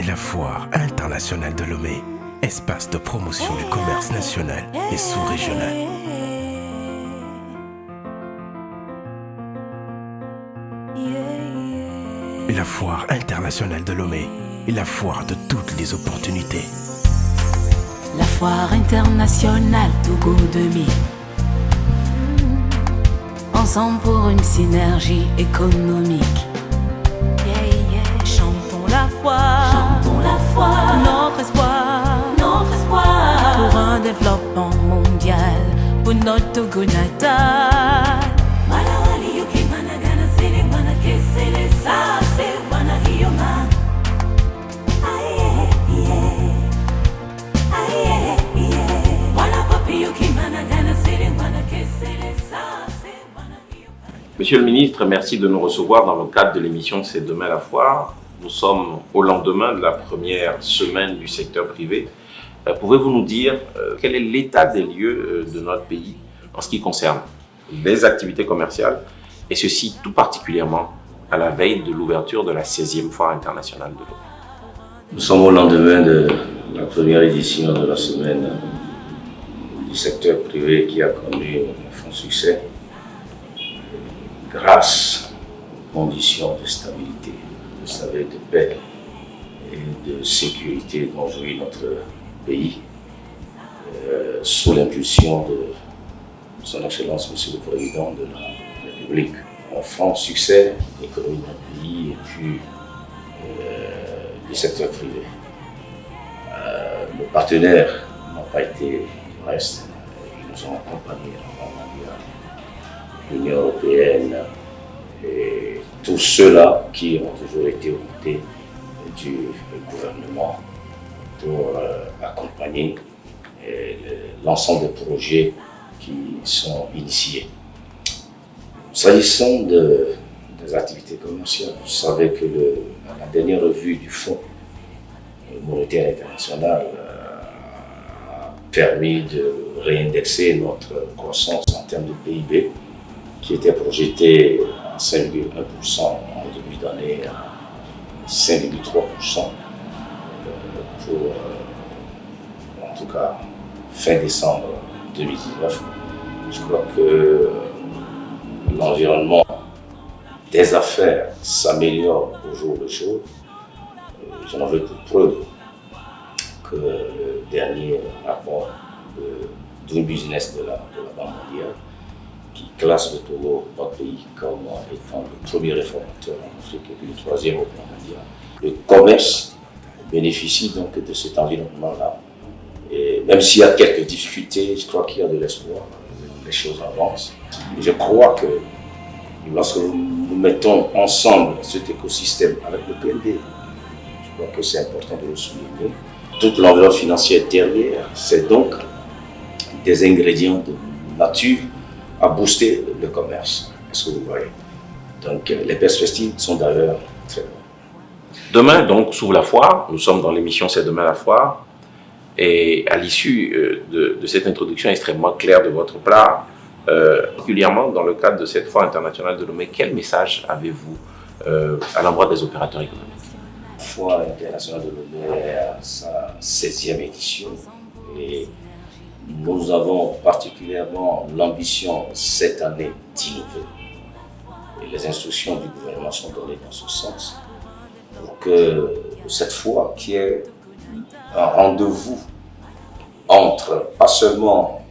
la Foire internationale de Lomé, espace de promotion du commerce national et sous-régional. La Foire internationale de Lomé est la foire de toutes les opportunités. La Foire internationale Togo 2000. Ensemble pour une synergie économique. Chantons la foire, notre espoir, pour un développement mondial, pour notre Togo natal. Monsieur le ministre, merci de nous recevoir dans le cadre de l'émission C'est demain la foire. Nous sommes au lendemain de la première semaine du secteur privé. Pouvez-vous nous dire quel est l'état des lieux de notre pays en ce qui concerne les activités commerciales, et ceci tout particulièrement à la veille de l'ouverture de la 16e foire internationale de l'eau? Nous sommes au lendemain de la première édition de la semaine du secteur privé qui a connu un franc succès grâce aux conditions de stabilité, vous savez, de paix et de sécurité dont jouit notre pays, sous l'impulsion de son Excellence Monsieur le Président de la République. Un franc succès de l'économie de notre pays et puis du secteur privé. Nos partenaires n'ont pas été du reste, ils nous ont accompagnés dans le mondial, l'Union européenne et tous ceux-là qui ont toujours été aux côtés du gouvernement pour accompagner l'ensemble des projets qui sont initiés. S'agissant des activités commerciales, vous savez que la dernière revue du Fonds monétaire international a permis de réindexer notre croissance en termes de PIB, qui était projeté à 5,1% en début d'année, à 5,3% pour, en tout cas, fin décembre 2019. Je crois que l'environnement des affaires s'améliore au jour le jour. J'en avais pour preuve que le dernier rapport de Doing Business de la Banque mondiale, qui classe le Togo, notre pays, comme étant le premier réformateur en Afrique et puis le troisième au plan mondial. Le commerce bénéficie donc de cet environnement-là. Et même s'il y a quelques difficultés, je crois qu'il y a de l'espoir, les choses avancent. Et je crois que lorsque nous mettons ensemble cet écosystème avec le PNB, je crois que c'est important de le souligner. Toute l'enveloppe financière derrière, c'est donc des ingrédients de nature à booster le commerce. Est-ce que vous voyez? Donc les perspectives sont d'ailleurs très bonnes. Demain, donc, s'ouvre la foire. Nous sommes dans l'émission C'est demain la foire. Et à l'issue de cette introduction extrêmement claire de votre part, particulièrement dans le cadre de cette foire internationale de Lomé, quel message avez-vous à l'endroit des opérateurs économiques? La foire internationale de Lomé est à sa 16e édition et nous avons particulièrement l'ambition cette année d'innover. Et les instructions du gouvernement sont données dans ce sens pour que cette foire, qui est un rendez-vous entre pas seulement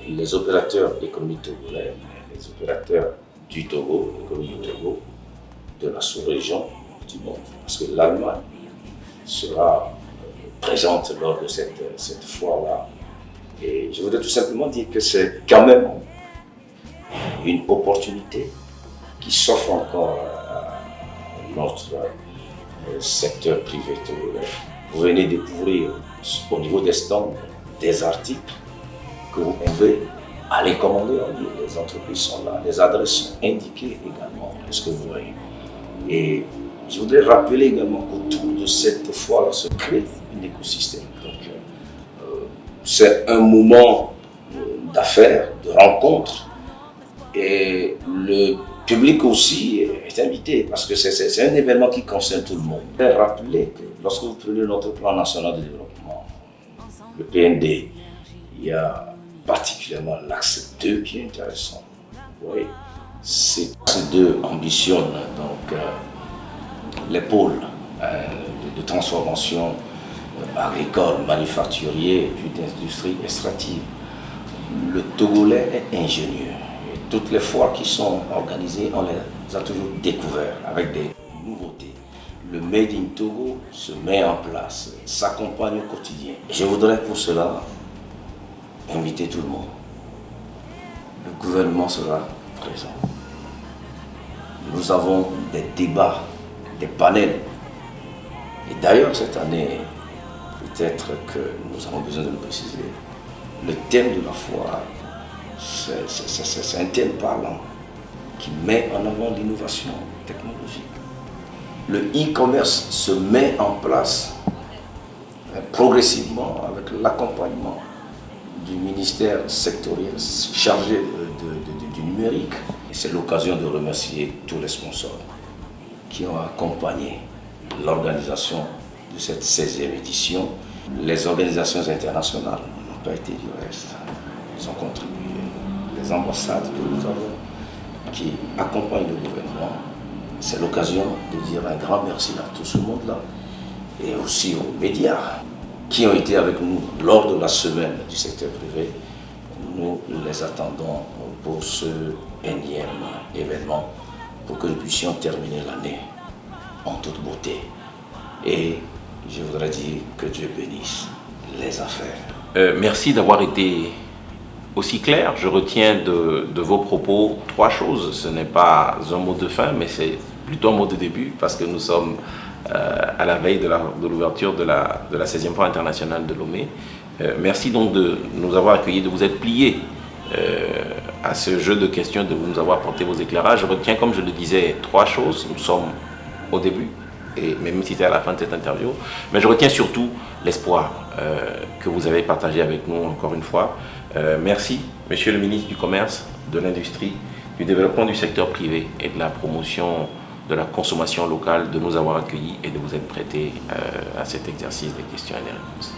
les opérateurs économiques togolais, mais les opérateurs du Togo, l'économie du Togo, de la sous-région, du monde. Parce que l'Allemagne sera présente lors de cette foire-là. Et je voudrais tout simplement dire que c'est quand même une opportunité qui s'offre encore à notre secteur privé togolais. Vous venez découvrir au niveau des stands des articles que vous pouvez aller commander en ligne. Les entreprises sont là, les adresses sont indiquées également. Est-ce que vous voyez? Et je voudrais rappeler également qu'autour de cette foire se crée un écosystème. Donc, c'est un moment d'affaires, de rencontres, et le public aussi est invité parce que c'est un événement qui concerne tout le monde. Je vais rappeler que lorsque vous prenez notre plan national de développement, le PND, il y a particulièrement l'axe 2 qui est intéressant. Oui, c'est l'axe 2 ambitionne donc les pôles de transformation agricole, manufacturier et puis d'industrie extractive. Le Togolais est ingénieux. Et toutes les foires qui sont organisées, on les a toujours découvertes avec des nouveautés. Le Made in Togo se met en place, s'accompagne au quotidien. Je voudrais pour cela inviter tout le monde. Le gouvernement sera présent. Nous avons des débats, des panels. Et d'ailleurs, cette année, peut-être que nous avons besoin de le préciser, le thème de la foire, c'est un thème parlant qui met en avant l'innovation technologique. Le e-commerce se met en place progressivement avec l'accompagnement du ministère sectoriel chargé du numérique. C'est l'occasion de remercier tous les sponsors qui ont accompagné l'organisation de cette 16e édition. Les organisations internationales n'ont pas été du reste. Ils ont contribué. Les ambassades que nous avons qui accompagnent le gouvernement. C'est l'occasion de dire un grand merci à tout ce monde-là et aussi aux médias qui ont été avec nous lors de la semaine du secteur privé. Nous les attendons pour ce énième événement pour que nous puissions terminer l'année en toute beauté. Et je voudrais dire que Dieu bénisse les affaires. Merci d'avoir été aussi clair. Je retiens de vos propos 3 choses. Ce n'est pas un mot de fin, mais c'est plutôt un mot de début parce que nous sommes à la veille de l'ouverture de la 16e Foire internationale de Lomé. Merci donc de nous avoir accueillis, de vous être pliés à ce jeu de questions, de nous avoir apporté vos éclairages. Je retiens, comme je le disais, 3 choses. Nous sommes au début, et même si c'était à la fin de cette interview, mais je retiens surtout l'espoir que vous avez partagé avec nous encore une fois. Merci, Monsieur le ministre du Commerce, de l'Industrie, du Développement du secteur privé et de la promotion de la consommation locale, de nous avoir accueillis et de vous être prêté à cet exercice des questions et des réponses.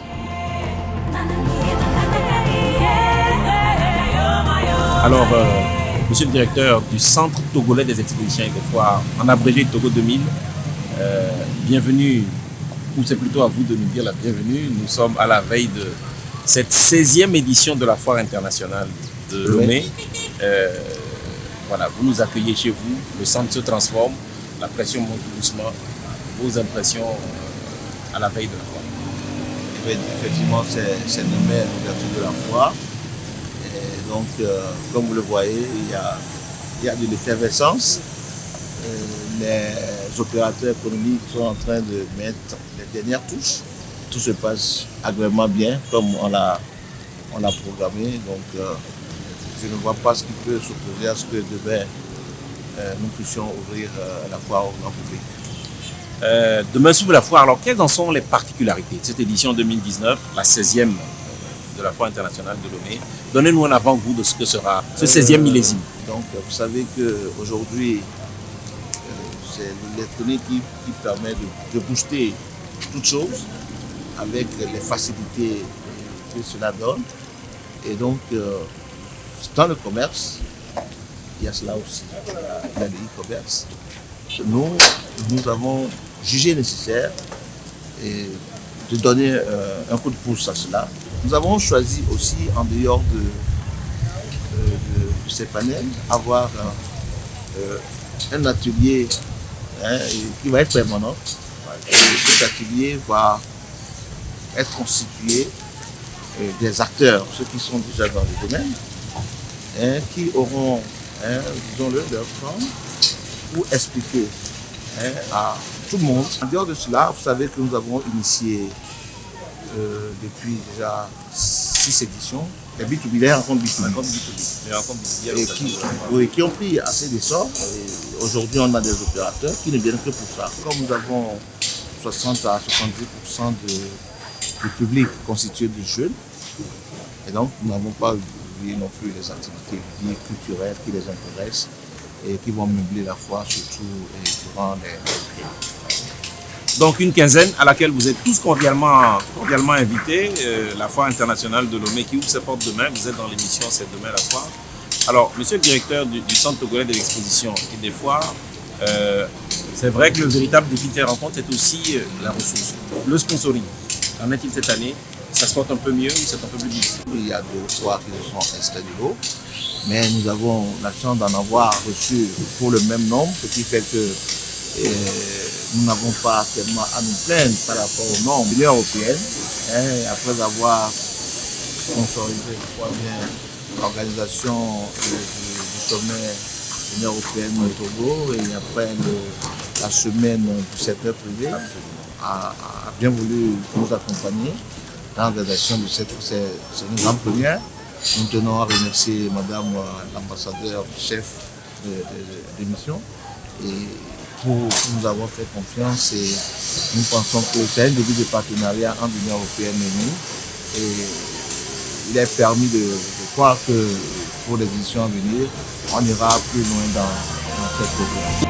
Alors, Monsieur le directeur du Centre Togolais des Expositions et des Foires, en abrégé Togo 2000, bienvenue, ou c'est plutôt à vous de nous dire la bienvenue. Nous sommes à la veille de cette 16e édition de la Foire internationale de Lomé. Voilà, vous nous accueillez chez vous, le centre se transforme, la pression monte doucement. Vos impressions à la veille de la foire? Effectivement, c'est nommé à l'ouverture de la foire. Et donc, comme vous le voyez, il y a de l'effervescence. Les opérateurs économiques sont en train de mettre les dernières touches. Tout se passe agréablement bien, comme on l'a programmé. Donc, je ne vois pas ce qui peut s'opposer à ce que demain, nous puissions ouvrir la foire au grand public. Demain s'ouvre la foire. Alors, quelles en sont les particularités de cette édition 2019, la 16e de la Foire internationale de Lomé? Donnez-nous un avant-goût de ce que sera ce 16e millésime. Donc, vous savez qu'aujourd'hui, c'est l'électronique qui permet de booster toutes choses avec les facilités que cela donne. Et donc, dans le commerce, il y a cela aussi, dans le e-commerce. Nous avons jugé nécessaire de donner un coup de pouce à cela. Nous avons choisi aussi, en dehors de ces panels, avoir un atelier qui va être permanent. Et cet atelier va être constitué des acteurs, ceux qui sont déjà dans le domaine, qui auront, disons-le, leur temps pour expliquer à tout le monde. En dehors de cela, vous savez que nous avons initié depuis déjà 6 éditions les B2B, les rencontres B2B, qui ont pris assez d'essor. Aujourd'hui, on a des opérateurs qui ne viennent que pour ça. Comme nous avons 60 à 70% du public constitué de jeunes, et donc nous n'avons pas oublié non plus les activités culturelles qui les intéressent, et qui vont meubler la foire, surtout durant les Donc une quinzaine à laquelle vous êtes tous cordialement invités. La foire internationale de Lomé qui ouvre ses portes demain. Vous êtes dans l'émission C'est demain la foire. Alors, monsieur le directeur du Centre togolais des expositions et des foires, c'est vrai que le véritable défi de ces rencontres, c'est aussi la ressource. Le sponsoring, qu'en est-il cette année? Ça se porte un peu mieux ou c'est un peu plus difficile? Il y a 2 foires qui se sont installées de l'eau, mais nous avons la chance d'en avoir reçu pour le même nombre, ce qui fait que nous n'avons pas tellement à nous plaindre par rapport au nombre de l'Union européenne. Après avoir sponsorisé l'organisation du sommet de l'Union européenne au Togo et après la semaine du secteur privé, a bien voulu nous accompagner dans l'organisation de cette foire. C'est une grande première. Nous tenons à remercier Madame l'ambassadeur chef de mission et pour nous avoir fait confiance et nous pensons que c'est un début de partenariat entre l'Union européenne et nous. Et il est permis de croire que pour les éditions à venir, on ira plus loin dans cette programme.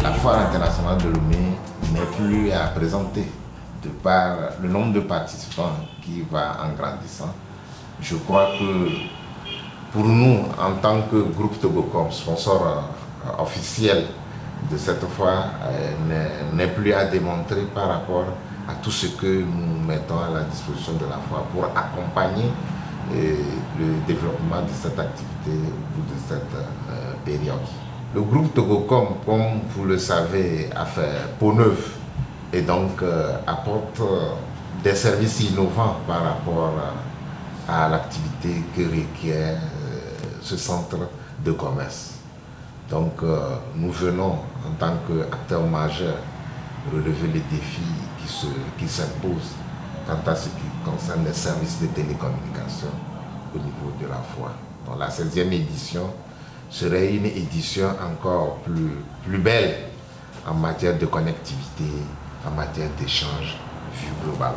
La foire internationale de Lomé n'est plus à présenter de par le nombre de participants qui va en grandissant. Je crois que pour nous, en tant que groupe Togocom, sponsor officiel de cette foire, n'est plus à démontrer par rapport à tout ce que nous mettons à la disposition de la foire pour accompagner le développement de cette activité au bout de cette période. Le groupe Togocom, comme vous le savez, a fait peau neuve et donc apporte des services innovants par rapport à l'activité que requiert ce centre de commerce. Donc nous venons en tant qu'acteurs majeurs relever les défis qui s'imposent quant à ce qui concerne les services de télécommunication au niveau de la foire. Donc la 16e édition serait une édition encore plus belle en matière de connectivité, en matière d'échange, vu globalement.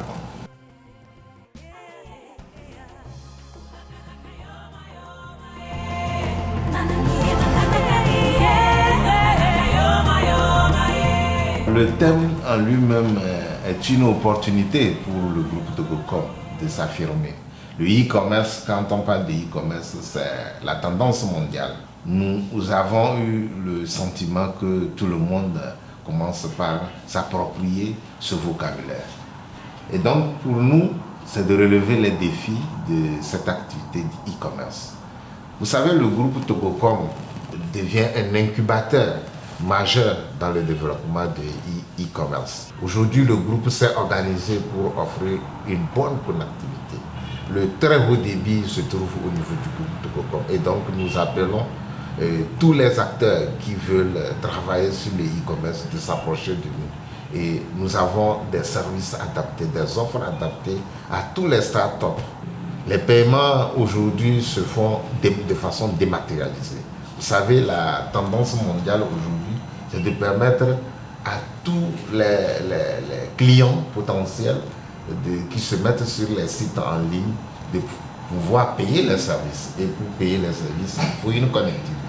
Le thème en lui-même est une opportunité pour le groupe Togocom de s'affirmer. Le e-commerce, quand on parle de e-commerce, c'est la tendance mondiale. Nous avons eu le sentiment que tout le monde commence par s'approprier ce vocabulaire. Et donc, pour nous, c'est de relever les défis de cette activité d'e-commerce. Vous savez, le groupe Togocom devient un incubateur majeur dans le développement de e-commerce. Aujourd'hui, le groupe s'est organisé pour offrir une bonne connectivité. Le très haut débit se trouve au niveau du groupe Togocom. Et donc, nous appelons tous les acteurs qui veulent travailler sur le e-commerce de s'approcher de nous. Et nous avons des services adaptés, des offres adaptées à tous les startups. Les paiements aujourd'hui se font de façon dématérialisée. Vous savez, la tendance mondiale aujourd'hui, c'est de permettre à tous les clients potentiels qui se mettent sur les sites en ligne de pouvoir payer les services. Et pour payer les services, il faut une connectivité.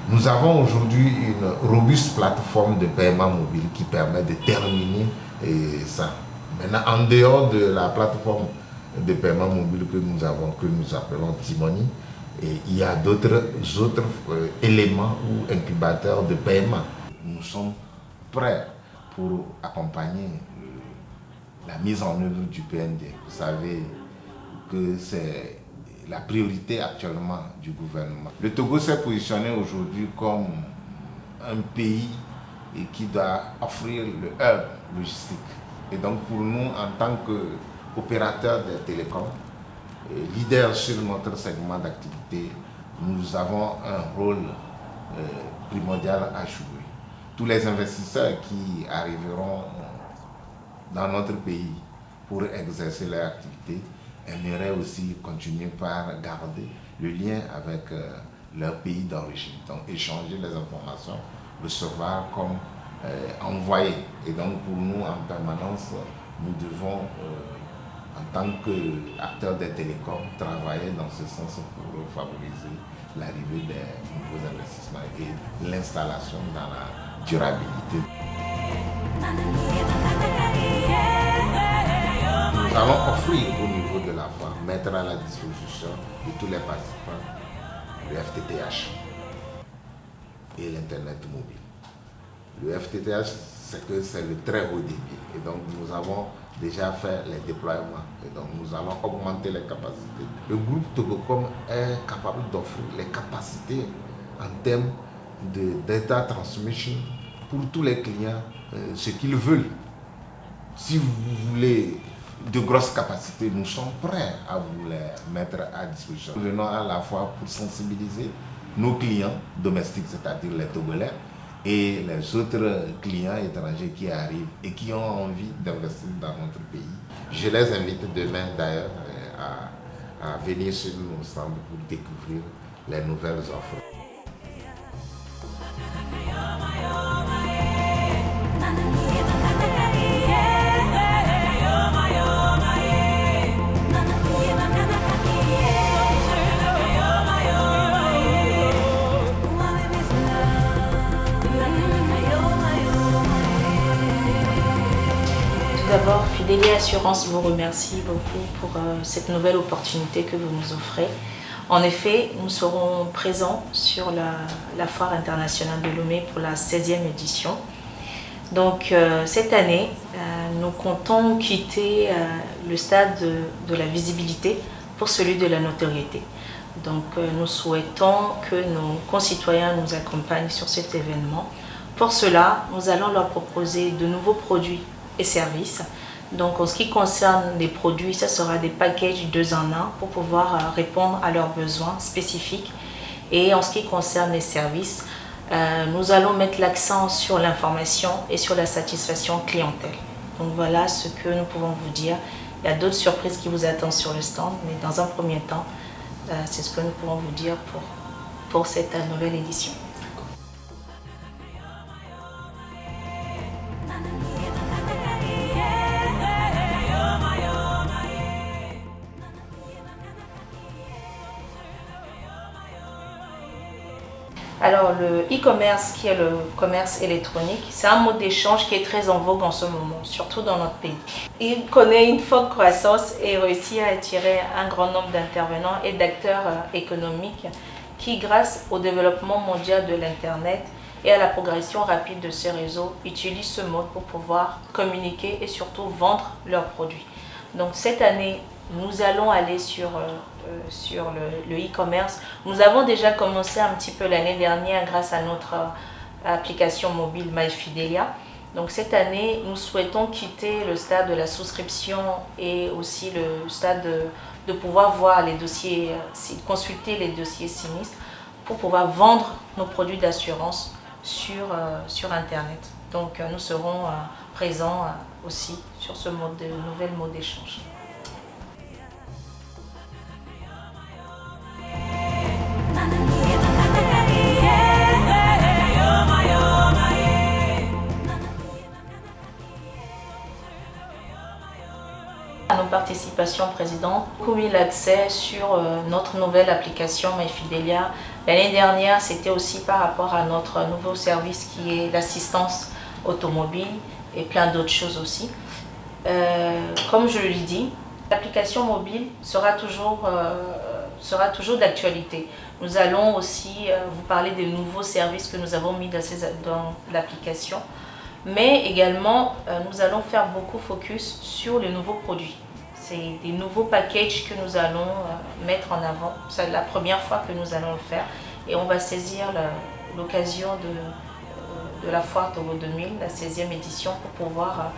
Nous avons aujourd'hui une robuste plateforme de paiement mobile qui permet de terminer ça. Maintenant, en dehors de la plateforme de paiement mobile que nous avons, que nous appelons T-Money, il y a d'autres éléments ou incubateurs de paiement. Nous sommes prêts pour accompagner la mise en œuvre du PND. Vous savez que c'est la priorité actuellement du gouvernement. Le Togo s'est positionné aujourd'hui comme un pays qui doit offrir le hub logistique. Et donc pour nous, en tant qu'opérateur des télécoms, leader sur notre segment d'activité, nous avons un rôle primordial à jouer. Tous les investisseurs qui arriveront dans notre pays pour exercer leur activité aimeraient aussi continuer par garder le lien avec leur pays d'origine. Donc échanger les informations, recevoir comme envoyer. Et donc pour nous en permanence, nous devons en tant qu'acteurs des télécoms travailler dans ce sens pour favoriser l'arrivée des nouveaux investissements et l'installation dans la durabilité. Nous allons offrir au niveau de la foire, mettre à la disposition de tous les participants le FTTH et l'Internet mobile. Le FTTH, c'est le très haut débit. Et donc nous avons déjà fait les déploiements. Et donc nous allons augmenter les capacités. Le groupe Togocom est capable d'offrir les capacités en termes de data transmission pour tous les clients, ce qu'ils veulent. Si vous voulez de grosses capacités, nous sommes prêts à vous les mettre à disposition. Nous venons à la fois pour sensibiliser nos clients domestiques, c'est-à-dire les Togolais, et les autres clients étrangers qui arrivent et qui ont envie d'investir dans notre pays. Je les invite demain d'ailleurs à venir sur nos stands pour découvrir les nouvelles offres. D'abord, Fidelia Assurance vous remercie beaucoup pour cette nouvelle opportunité que vous nous offrez. En effet, nous serons présents sur la Foire internationale de Lomé pour la 16e édition. Donc cette année, nous comptons quitter le stade de la visibilité pour celui de la notoriété. Donc nous souhaitons que nos concitoyens nous accompagnent sur cet événement. Pour cela, nous allons leur proposer de nouveaux produits et services. Donc en ce qui concerne les produits, ça sera des packages 2 en 1 pour pouvoir répondre à leurs besoins spécifiques. Et en ce qui concerne les services, nous allons mettre l'accent sur l'information et sur la satisfaction clientèle. Donc voilà ce que nous pouvons vous dire. Il y a d'autres surprises qui vous attendent sur le stand, mais dans un premier temps, c'est ce que nous pouvons vous dire pour cette nouvelle édition. Alors le e-commerce, qui est le commerce électronique, c'est un mode d'échange qui est très en vogue en ce moment, surtout dans notre pays. Il connaît une forte croissance et réussit à attirer un grand nombre d'intervenants et d'acteurs économiques qui, grâce au développement mondial de l'Internet et à la progression rapide de ces réseaux, utilisent ce mode pour pouvoir communiquer et surtout vendre leurs produits. Donc cette année, nous allons aller sur le e-commerce. Nous avons déjà commencé un petit peu l'année dernière grâce à notre application mobile MyFidelia. Donc cette année, nous souhaitons quitter le stade de la souscription et aussi le stade de pouvoir voir les dossiers, consulter les dossiers sinistres pour pouvoir vendre nos produits d'assurance sur Internet. Donc nous serons présents aussi sur ce nouvel mode d'échange. À nos participations précédentes, nous avons eu l'accès sur notre nouvelle application MyFidelia. L'année dernière, c'était aussi par rapport à notre nouveau service qui est l'assistance automobile et plein d'autres choses aussi. Comme je l'ai dit, l'application mobile sera toujours d'actualité. Nous allons aussi vous parler des nouveaux services que nous avons mis dans l'application. Mais également, nous allons faire beaucoup focus sur les nouveaux produits. C'est des nouveaux packages que nous allons mettre en avant. C'est la première fois que nous allons le faire. Et on va saisir l'occasion de la Foire Togo 2000, la 16e édition, pour pouvoir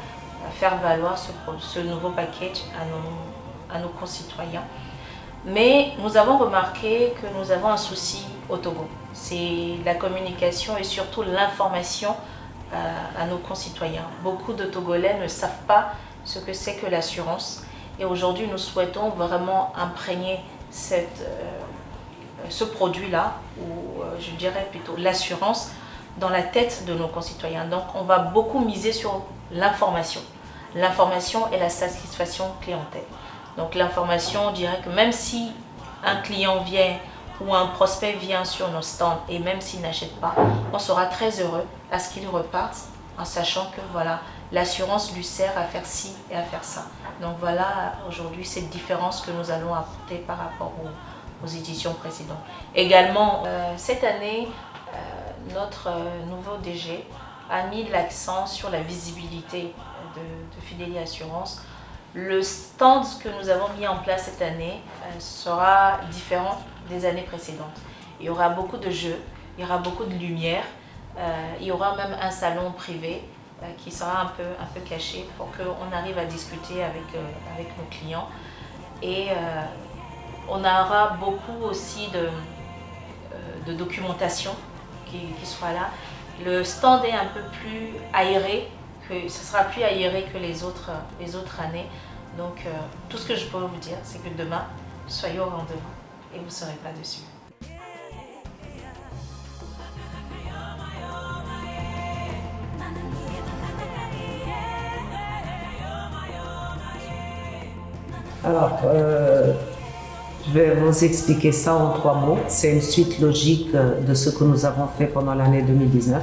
faire valoir ce nouveau package à nos concitoyens. Mais nous avons remarqué que nous avons un souci au Togo. C'est la communication et surtout l'information à nos concitoyens. Beaucoup de Togolais ne savent pas ce que c'est que l'assurance. Et aujourd'hui, nous souhaitons vraiment imprégner ce produit-là, ou je dirais plutôt l'assurance, dans la tête de nos concitoyens. Donc on va beaucoup miser sur l'information. L'information et la satisfaction clientèle. Donc l'information, on dirait que même si un client vient ou un prospect vient sur nos stands et même s'il n'achète pas, on sera très heureux à ce qu'il reparte en sachant que voilà, l'assurance lui sert à faire ci et à faire ça. Donc voilà aujourd'hui cette différence que nous allons apporter par rapport aux éditions précédentes. Également, cette année, notre nouveau DG a mis l'accent sur la visibilité de Fidelia Assurance. Le stand que nous avons mis en place cette année sera différent des années précédentes. Il y aura beaucoup de jeux, il y aura beaucoup de lumière, il y aura même un salon privé qui sera un peu caché pour qu'on arrive à discuter avec nos clients. Et on aura beaucoup aussi de documentation qui sera là. Le stand est un peu plus aéré, ce sera plus aéré que les autres années. Donc tout ce que je peux vous dire, c'est que demain, soyez au rendez-vous et vous ne serez pas déçus. Alors, je vais vous expliquer ça en 3 mots. C'est une suite logique de ce que nous avons fait pendant l'année 2019.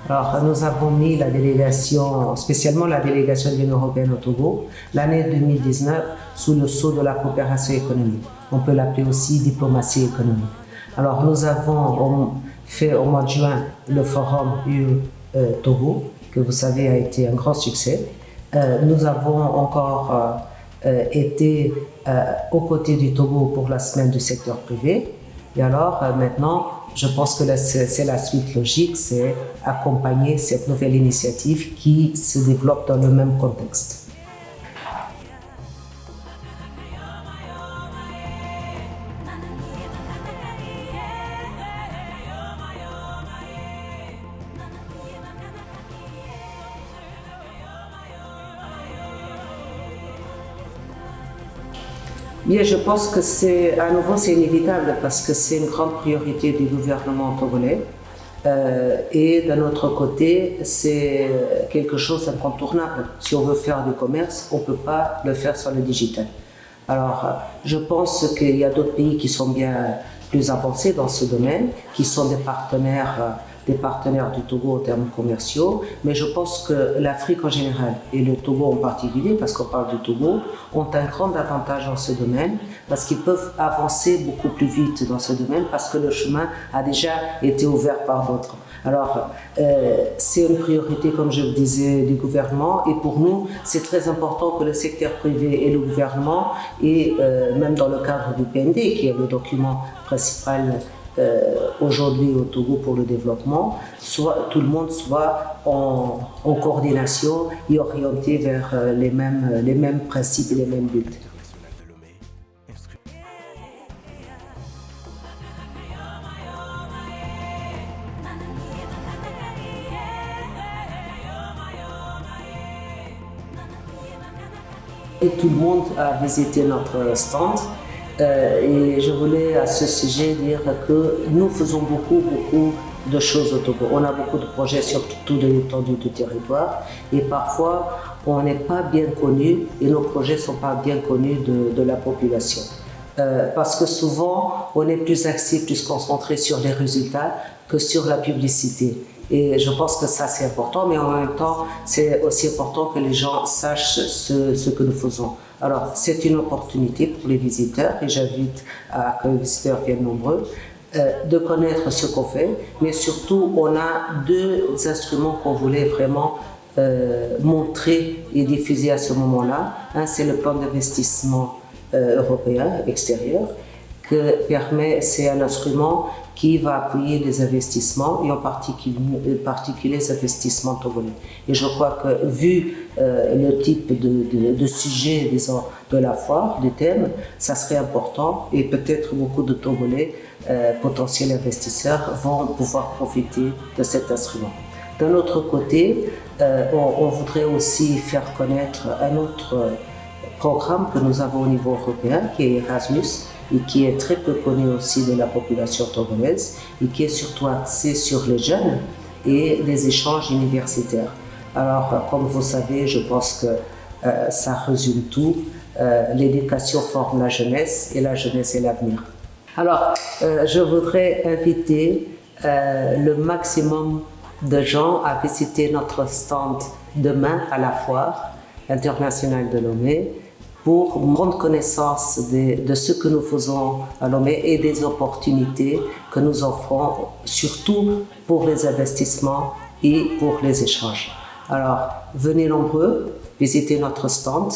Alors, nous avons mis la délégation, spécialement la délégation de l'Union européenne au Togo, l'année 2019 sous le sceau de la coopération économique. On peut l'appeler aussi diplomatie économique. Alors, nous avons fait au mois de juin le forum UE-Togo, que vous savez a été un grand succès. Nous avons encore été aux côtés du Togo pour la semaine du secteur privé. Et alors, maintenant, je pense que c'est la suite logique, c'est accompagner cette nouvelle initiative qui se développe dans le même contexte. Bien, je pense que c'est inévitable parce que c'est une grande priorité du gouvernement togolais. Et d'un autre côté, c'est quelque chose d'incontournable. Si on veut faire du commerce, on ne peut pas le faire sur le digital. Alors, je pense qu'il y a d'autres pays qui sont bien plus avancés dans ce domaine, qui sont des partenaires du Togo en termes commerciaux, mais je pense que l'Afrique en général et le Togo en particulier, parce qu'on parle du Togo, ont un grand avantage dans ce domaine, parce qu'ils peuvent avancer beaucoup plus vite dans ce domaine, parce que le chemin a déjà été ouvert par d'autres. Alors, c'est une priorité, comme je le disais, du gouvernement, et pour nous, c'est très important que le secteur privé et le gouvernement, et même dans le cadre du PND, qui est le document principal aujourd'hui au Togo pour le développement, tout le monde soit en coordination et orienté vers les mêmes principes et les mêmes buts. Et tout le monde a visité notre stand. Et je voulais à ce sujet dire que nous faisons beaucoup de choses au Togo. On a beaucoup de projets sur toute l'étendue du territoire et parfois on n'est pas bien connu et nos projets ne sont pas bien connus de la population. Parce que souvent on est plus axé, plus concentré sur les résultats que sur la publicité. Et je pense que ça c'est important, mais en même temps c'est aussi important que les gens sachent ce que nous faisons. Alors c'est une opportunité pour les visiteurs et j'invite à que les visiteurs viennent nombreux de connaître ce qu'on fait, mais surtout on a 2 instruments qu'on voulait vraiment montrer et diffuser à ce moment-là. Un c'est le plan d'investissement européen extérieur c'est un instrument qui va appuyer les investissements et en particulier les investissements togolais. Et je crois que vu le type de sujet, disons, de la foire, du thème, ça serait important et peut-être beaucoup de Togolais potentiels investisseurs vont pouvoir profiter de cet instrument. D'un autre côté, on voudrait aussi faire connaître un autre programme que nous avons au niveau européen, qui est Erasmus, et qui est très peu connu aussi de la population togolaise, et qui est surtout axé sur les jeunes et les échanges universitaires. Alors, comme vous savez, je pense que ça résume tout. L'éducation forme la jeunesse et la jeunesse est l'avenir. Alors, je voudrais inviter le maximum de gens à visiter notre stand demain à la Foire internationale de Lomé pour prendre connaissance de ce que nous faisons à Lomé et des opportunités que nous offrons, surtout pour les investissements et pour les échanges. Alors, venez nombreux, visitez notre stand,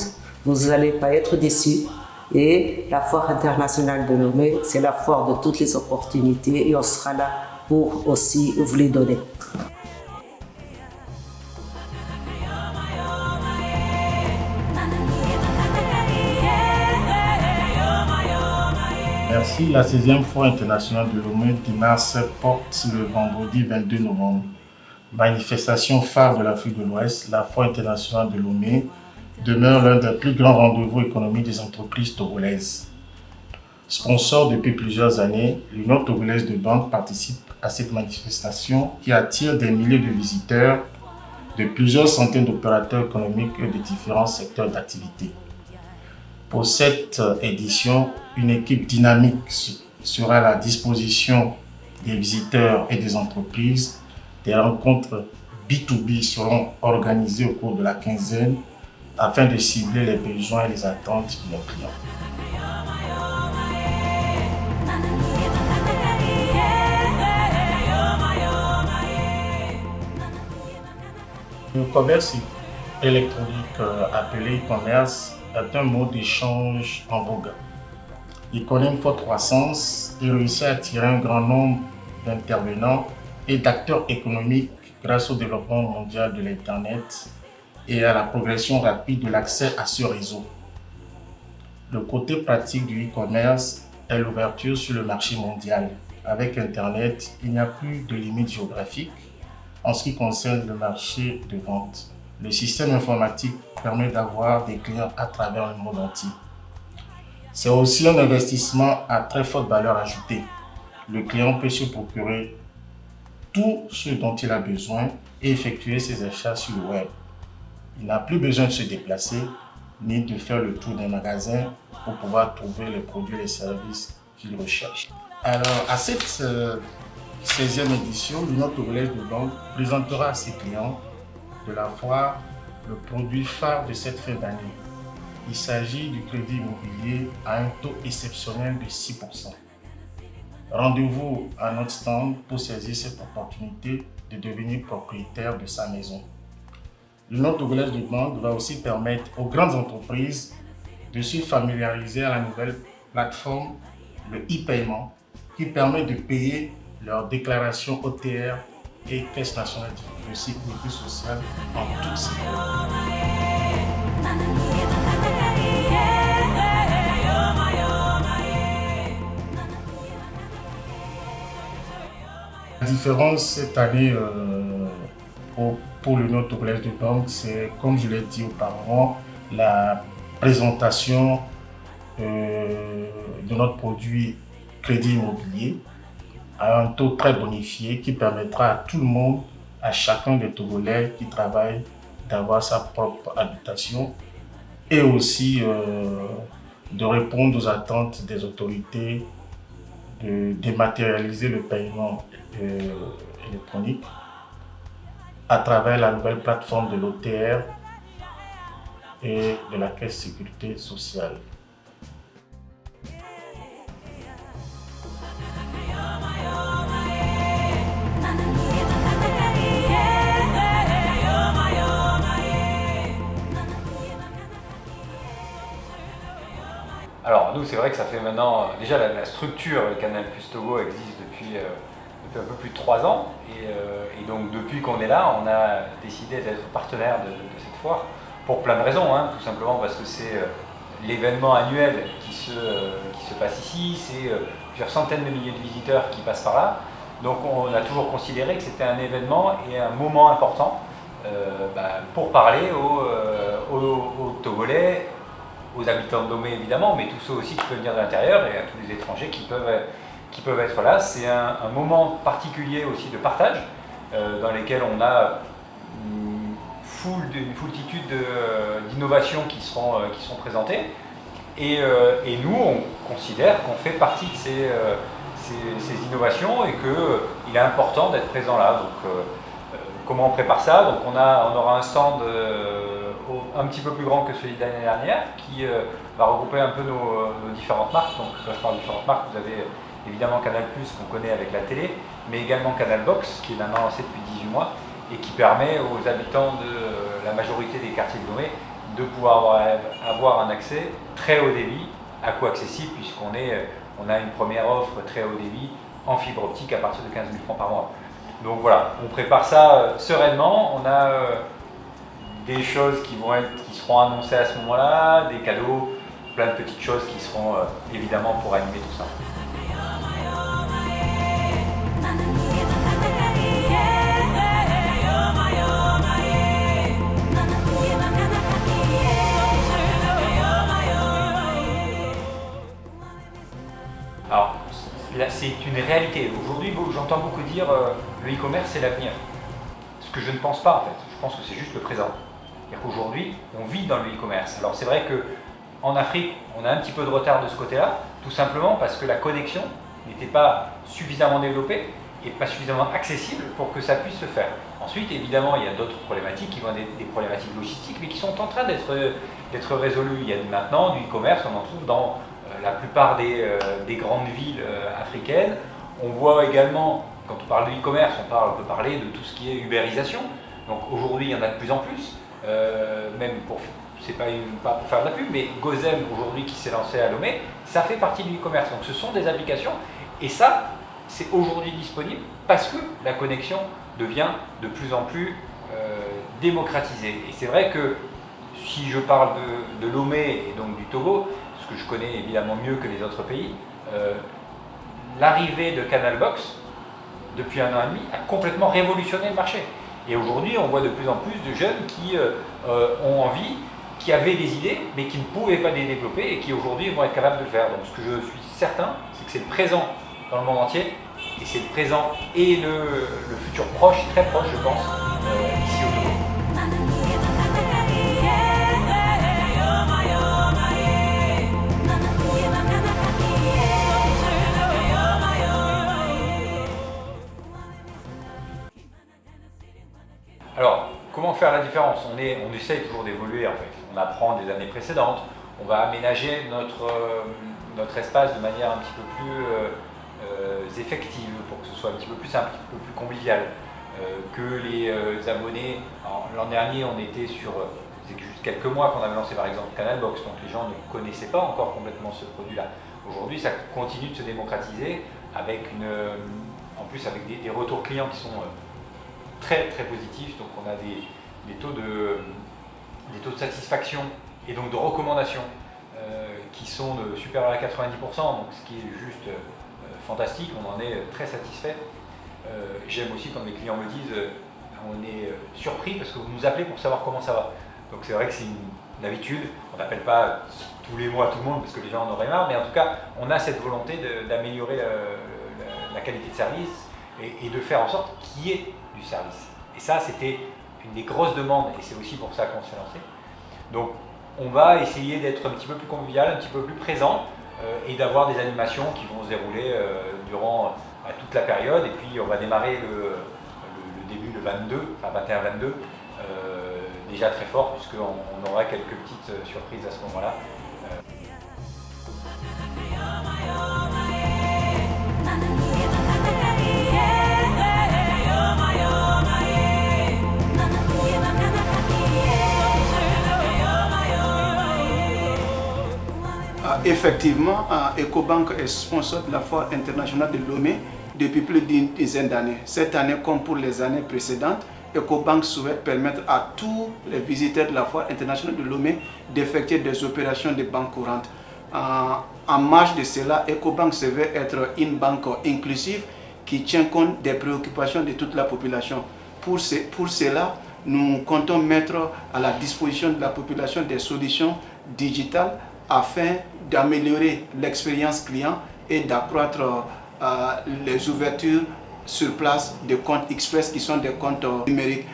vous n'allez pas être déçus. Et la Foire internationale de Lomé, c'est la foire de toutes les opportunités et on sera là pour aussi vous les donner. Merci. La 16e Foire internationale de Lomé démarre ses portes le vendredi 22 novembre. Manifestation phare de l'Afrique de l'Ouest, la Foire internationale de Lomé demeure l'un des plus grands rendez-vous économiques des entreprises togolaises. Sponsor depuis plusieurs années, l'Union togolaise de banque participe à cette manifestation qui attire des milliers de visiteurs de plusieurs centaines d'opérateurs économiques de différents secteurs d'activité. Pour cette édition, une équipe dynamique sera à la disposition des visiteurs et des entreprises. Des rencontres B2B seront organisées au cours de la quinzaine afin de cibler les besoins et les attentes de nos clients. Le commerce électronique appelé e-commerce est un mode d'échange en vogue. Il connaît une forte croissance et réussit à attirer un grand nombre d'intervenants et d'acteurs économiques grâce au développement mondial de l'Internet et à la progression rapide de l'accès à ce réseau. Le côté pratique du e-commerce est l'ouverture sur le marché mondial. Avec Internet, il n'y a plus de limites géographiques en ce qui concerne le marché de vente. Le système informatique permet d'avoir des clients à travers le monde entier. C'est aussi un investissement à très forte valeur ajoutée. Le client peut se procurer tout ce dont il a besoin et effectuer ses achats sur le web. Il n'a plus besoin de se déplacer ni de faire le tour des magasins pour pouvoir trouver les produits et les services qu'il recherche. Alors, à cette 16e édition, l'Union togolaise de banque présentera à ses clients de la foire le produit phare de cette fin d'année. Il s'agit du crédit immobilier à un taux exceptionnel de 6%. Rendez-vous à notre stand pour saisir cette opportunité de devenir propriétaire de sa maison. L'Union togolaise de banque va aussi permettre aux grandes entreprises de se familiariser à la nouvelle plateforme, le e-paiement, qui permet de payer leurs déclarations OTR et Caisse nationale de sécurité sociale en toute sécurité. La différence cette année pour l'Union togolaise de banque, c'est, comme je l'ai dit auparavant, la présentation de notre produit crédit immobilier à un taux très bonifié qui permettra à tout le monde, à chacun des Togolais qui travaillent, d'avoir sa propre habitation et aussi de répondre aux attentes des autorités, de dématérialiser le paiement électronique à travers la nouvelle plateforme de l'OTR et de la Caisse sécurité sociale. Alors nous, c'est vrai que ça fait maintenant, déjà la structure Canal+ Togo existe depuis un peu plus de 3 ans et donc depuis qu'on est là, on a décidé d'être partenaire de cette foire pour plein de raisons, hein, tout simplement parce que c'est l'événement annuel qui se passe ici, c'est plusieurs centaines de milliers de visiteurs qui passent par là Donc on a toujours considéré que c'était un événement et un moment important pour parler aux Togolais, aux habitants de Lomé évidemment, mais tous ceux aussi qui peuvent venir de l'intérieur et à tous les étrangers qui peuvent être là. C'est un moment particulier aussi de partage dans lequel on a une foultitude d'innovations qui seront présentées. Et nous, on considère qu'on fait partie de ces innovations et qu'il est important d'être présent là. Donc, comment on prépare ça? Donc, on aura un stand un petit peu plus grand que celui de l'année dernière qui va regrouper un peu nos différentes marques. Donc, quand je parle de différentes marques, vous avez évidemment Canal+, qu'on connaît avec la télé, mais également Canal Box, qui est maintenant lancé depuis 18 mois et qui permet aux habitants de la majorité des quartiers de Lomé de pouvoir avoir un accès très haut débit, à coût accessible, puisqu'on a une première offre très haut débit en fibre optique à partir de 15 000 francs par mois. Donc voilà, on prépare ça sereinement. On a des choses qui seront annoncées à ce moment-là, des cadeaux, plein de petites choses qui seront évidemment pour animer tout ça. Alors, là, c'est une réalité. Aujourd'hui, j'entends beaucoup dire le e-commerce, c'est l'avenir. Ce que je ne pense pas, en fait. Je pense que c'est juste le présent. C'est-à-dire qu'aujourd'hui, on vit dans le e-commerce. Alors, c'est vrai qu'en Afrique, on a un petit peu de retard de ce côté-là, tout simplement parce que la connexion n'était pas suffisamment développée et pas suffisamment accessible pour que ça puisse se faire. Ensuite, évidemment, il y a d'autres problématiques qui vont être des problématiques logistiques, mais qui sont en train d'être résolues. Il y a maintenant du e-commerce, on en trouve dans la plupart des grandes villes africaines. On voit également, quand on parle de e-commerce, on peut parler de tout ce qui est ubérisation. Donc aujourd'hui, il y en a de plus en plus, même c'est pas pour faire de la pub, mais Gozem aujourd'hui qui s'est lancé à Lomé, ça fait partie du e-commerce. Donc ce sont des applications, et ça, c'est aujourd'hui disponible parce que la connexion devient de plus en plus démocratisée. Et c'est vrai que si je parle de Lomé et donc du Togo, que je connais évidemment mieux que les autres pays, l'arrivée de Canal Box, depuis 1 an et demi, a complètement révolutionné le marché. Et aujourd'hui, on voit de plus en plus de jeunes qui ont envie, qui avaient des idées, mais qui ne pouvaient pas les développer et qui aujourd'hui vont être capables de le faire. Donc ce que je suis certain, c'est que c'est le présent dans le monde entier, et c'est le présent et le futur proche, très proche je pense, ici au Togo. Alors, comment faire la différence? On essaye toujours d'évoluer en fait. On apprend des années précédentes, on va aménager notre espace de manière un petit peu plus effective pour que ce soit un petit peu plus simple, un petit peu plus convivial. Que les abonnés, l'an dernier on était c'est juste quelques mois qu'on avait lancé par exemple Canal Box, donc les gens ne connaissaient pas encore complètement ce produit-là. Aujourd'hui ça continue de se démocratiser avec en plus avec des retours clients qui sont très très positifs, donc on a des taux de satisfaction et donc de recommandation qui sont supérieurs à 90%, donc ce qui est juste fantastique, on en est très satisfait. J'aime aussi quand mes clients me disent on est surpris parce que vous nous appelez pour savoir comment ça va. Donc c'est vrai que c'est une habitude, on n'appelle pas tous les mois tout le monde parce que les gens en auraient marre, mais en tout cas on a cette volonté d'améliorer la qualité de service et de faire en sorte qu'il y ait du service. Et ça c'était une des grosses demandes et c'est aussi pour ça qu'on s'est lancé. Donc on va essayer d'être un petit peu plus convivial, un petit peu plus présent et d'avoir des animations qui vont se dérouler durant toute la période, et puis on va démarrer le début le 22, enfin 21-22, déjà très fort puisqu'on aura quelques petites surprises à ce moment-là. Effectivement, Ecobank est sponsor de la Foire internationale de Lomé depuis plus d'une dizaine d'années. Cette année, comme pour les années précédentes, Ecobank souhaite permettre à tous les visiteurs de la Foire internationale de Lomé d'effectuer des opérations de banque courante. En marge de cela, Ecobank se veut être une banque inclusive qui tient compte des préoccupations de toute la population. Pour cela, nous comptons mettre à la disposition de la population des solutions digitales afin d'améliorer l'expérience client et d'accroître les ouvertures sur place de comptes express qui sont des comptes numériques.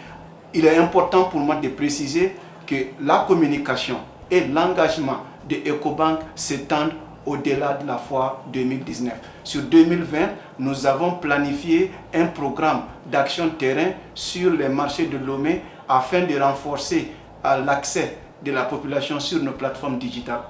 Il est important pour moi de préciser que la communication et l'engagement de Ecobank s'étendent au-delà de la foire 2019. Sur 2020, nous avons planifié un programme d'action terrain sur les marchés de Lomé afin de renforcer l'accès de la population sur nos plateformes digitales.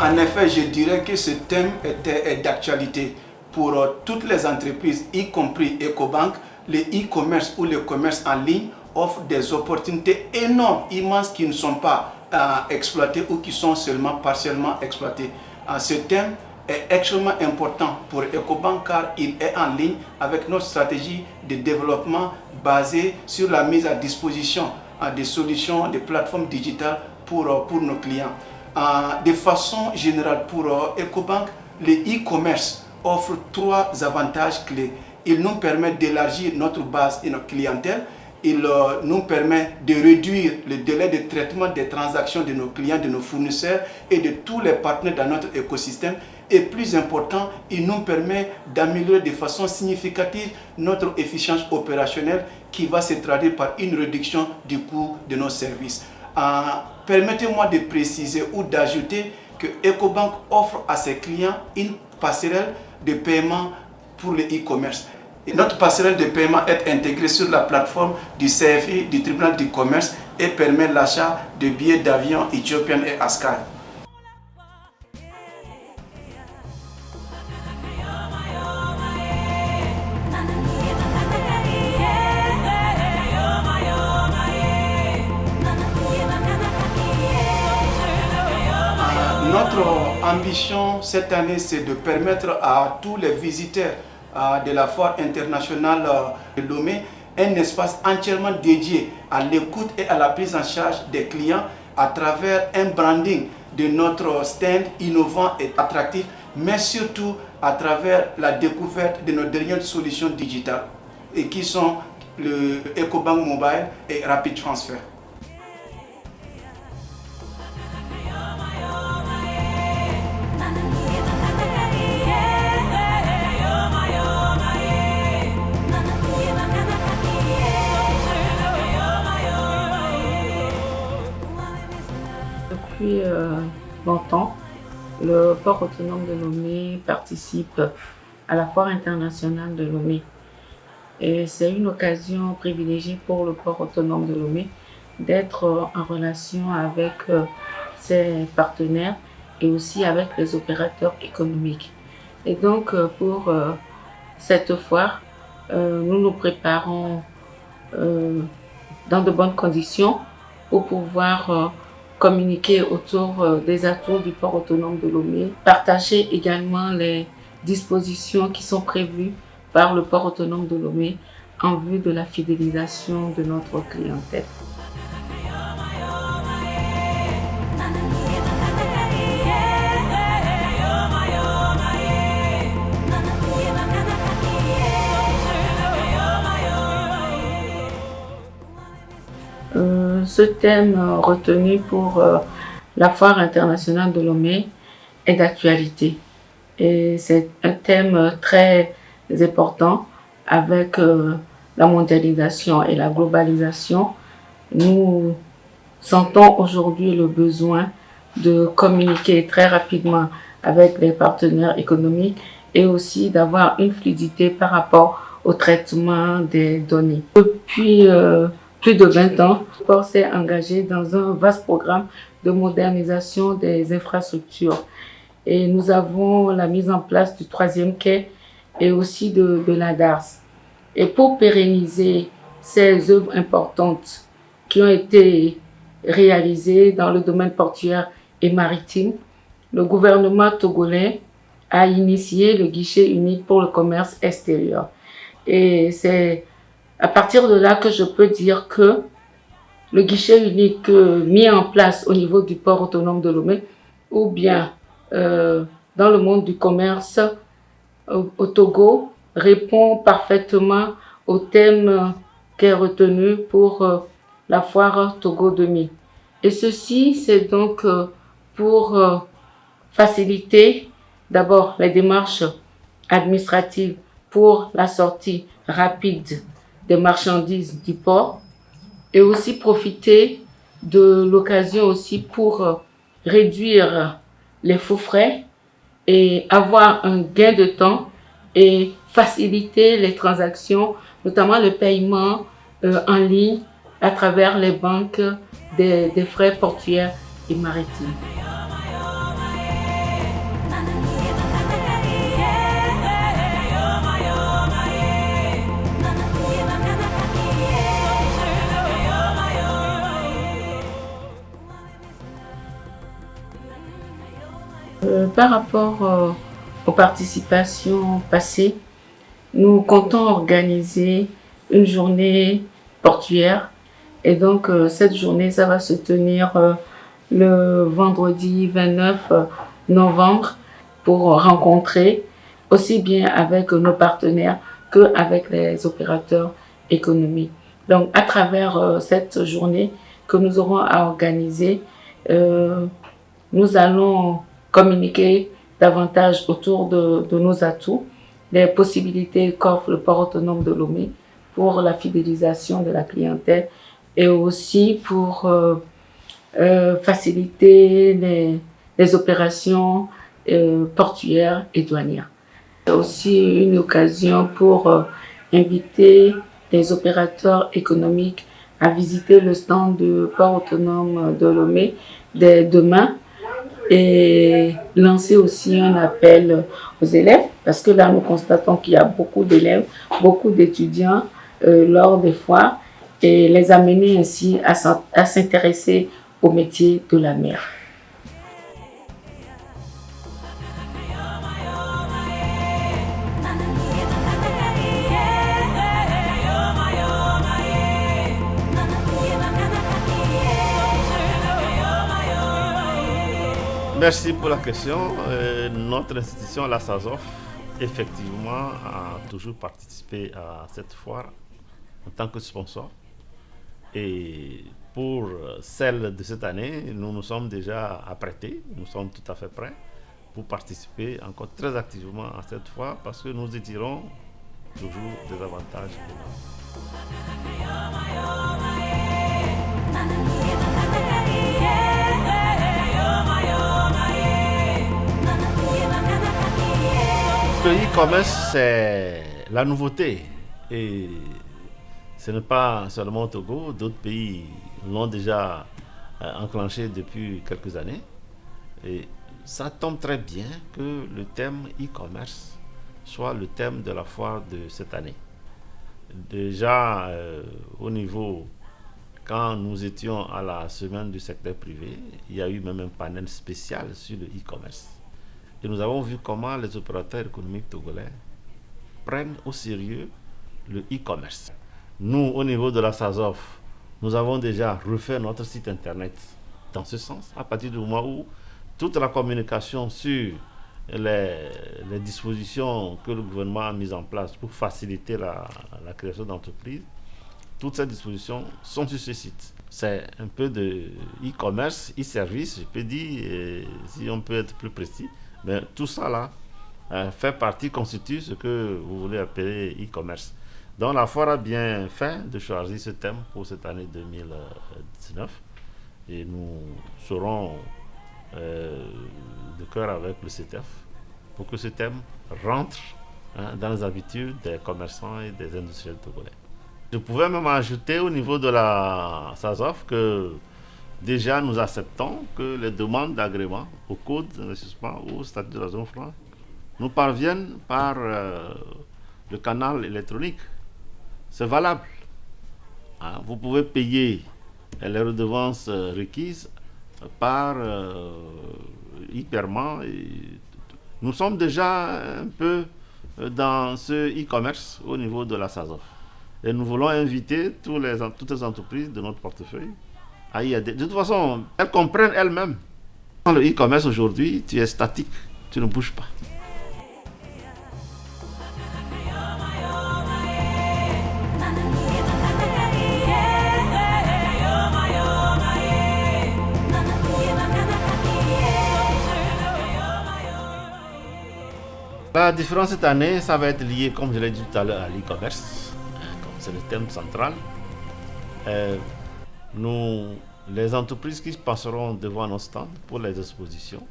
En effet, je dirais que ce thème est d'actualité pour toutes les entreprises, y compris Ecobank. Le e-commerce ou le commerce en ligne offre des opportunités énormes, immenses, qui ne sont pas exploitées ou qui sont seulement partiellement exploitées. Ce thème est extrêmement important pour Ecobank car il est en ligne avec notre stratégie de développement basée sur la mise à disposition des solutions, des plateformes digitales pour nos clients. De façon générale, pour Ecobank, le e-commerce offre 3 avantages clés. Il nous permet d'élargir notre base et notre clientèle. Il nous permet de réduire le délai de traitement des transactions de nos clients, de nos fournisseurs et de tous les partenaires dans notre écosystème. Et plus important, il nous permet d'améliorer de façon significative notre efficience opérationnelle qui va se traduire par une réduction du coût de nos services. Permettez-moi de préciser ou d'ajouter que Ecobank offre à ses clients une passerelle de paiement pour le e-commerce. Notre passerelle de paiement est intégrée sur la plateforme du CFI, du tribunal du commerce, et permet l'achat de billets d'avion Ethiopian et Askai. Notre ambition cette année, c'est de permettre à tous les visiteurs de la foire internationale de Lomé un espace entièrement dédié à l'écoute et à la prise en charge des clients à travers un branding de notre stand innovant et attractif, mais surtout à travers la découverte de nos dernières solutions digitales et qui sont le Ecobank Mobile et Rapid Transfer. Depuis longtemps, le port autonome de Lomé participe à la foire internationale de Lomé. Et c'est une occasion privilégiée pour le port autonome de Lomé d'être en relation avec ses partenaires et aussi avec les opérateurs économiques. Et donc pour cette foire, nous nous préparons dans de bonnes conditions pour pouvoir communiquer autour des atouts du port autonome de Lomé, partager également les dispositions qui sont prévues par le port autonome de Lomé en vue de la fidélisation de notre clientèle. Ce thème retenu pour la foire internationale de Lomé est d'actualité. Et c'est un thème très important avec la mondialisation et la globalisation. Nous sentons aujourd'hui le besoin de communiquer très rapidement avec les partenaires économiques et aussi d'avoir une fluidité par rapport au traitement des données. Depuis plus de 20 ans, le port s'est engagé dans un vaste programme de modernisation des infrastructures. Et nous avons la mise en place du 3e quai et aussi de la DARS. Et pour pérenniser ces œuvres importantes qui ont été réalisées dans le domaine portuaire et maritime, le gouvernement togolais a initié le guichet unique pour le commerce extérieur. Et c'est à partir de là que je peux dire que le guichet unique mis en place au niveau du port autonome de Lomé ou bien dans le monde du commerce au Togo répond parfaitement au thème qui est retenu pour la foire Togo 2000. Et ceci, c'est donc pour faciliter d'abord les démarches administratives pour la sortie rapide des marchandises du port et aussi profiter de l'occasion aussi pour réduire les faux frais et avoir un gain de temps et faciliter les transactions, notamment le paiement en ligne à travers les banques des frais portuaires et maritimes. Par rapport aux participations passées, nous comptons organiser une journée portuaire et donc cette journée, ça va se tenir le vendredi 29 novembre pour rencontrer aussi bien avec nos partenaires qu'avec les opérateurs économiques. Donc à travers cette journée que nous aurons à organiser, nous allons communiquer davantage autour de nos atouts, des possibilités qu'offre le port autonome de Lomé pour la fidélisation de la clientèle et aussi pour faciliter les opérations portuaires et douanières. C'est aussi une occasion pour inviter les opérateurs économiques à visiter le stand du port autonome de Lomé dès demain et lancer aussi un appel aux élèves parce que là nous constatons qu'il y a beaucoup d'élèves, beaucoup d'étudiants lors des foires et les amener ainsi à s'intéresser au métier de la mer. Merci pour la question. Notre institution, la SASOF, effectivement, a toujours participé à cette foire en tant que sponsor. Et pour celle de cette année, nous nous sommes déjà apprêtés, nous sommes tout à fait prêts pour participer encore très activement à cette foire parce que nous y tirons toujours des avantages pour nous. Le e-commerce, c'est la nouveauté et ce n'est pas seulement au Togo, d'autres pays l'ont déjà enclenché depuis quelques années et ça tombe très bien que le thème e-commerce soit le thème de la foire de cette année. Déjà au niveau, quand nous étions à la semaine du secteur privé, il y a eu même un panel spécial sur le e-commerce. Et nous avons vu comment les opérateurs économiques togolais prennent au sérieux le e-commerce. Nous, au niveau de la SASOF, nous avons déjà refait notre site internet dans ce sens, à partir du moment où toute la communication sur les dispositions que le gouvernement a mises en place pour faciliter la création d'entreprises, toutes ces dispositions sont sur ce site. C'est un peu de e-commerce, e-service, je peux dire, si on peut être plus précis. Mais tout ça là fait partie, constitue ce que vous voulez appeler e-commerce. Donc la foire a bien fait de choisir ce thème pour cette année 2019 et nous serons de cœur avec le CETEF pour que ce thème rentre dans les habitudes des commerçants et des industriels togolais. Je pouvais même ajouter au niveau de la SASOF que déjà, nous acceptons que les demandes d'agrément au code d'investissement ou au statut de la zone franc nous parviennent par le canal électronique. C'est valable. Vous pouvez payer les redevances requises par e-paiement Nous sommes déjà un peu dans ce e-commerce au niveau de la SASOF. Et nous voulons inviter toutes les entreprises de notre portefeuille à y adhérer. De toute façon, elles comprennent elles-mêmes. Dans le e-commerce aujourd'hui, tu es statique, tu ne bouges pas. La différence cette année, ça va être lié, comme je l'ai dit tout à l'heure, à l'e-commerce. C'est le thème central. Les entreprises qui passeront devant nos stands pour les expositions,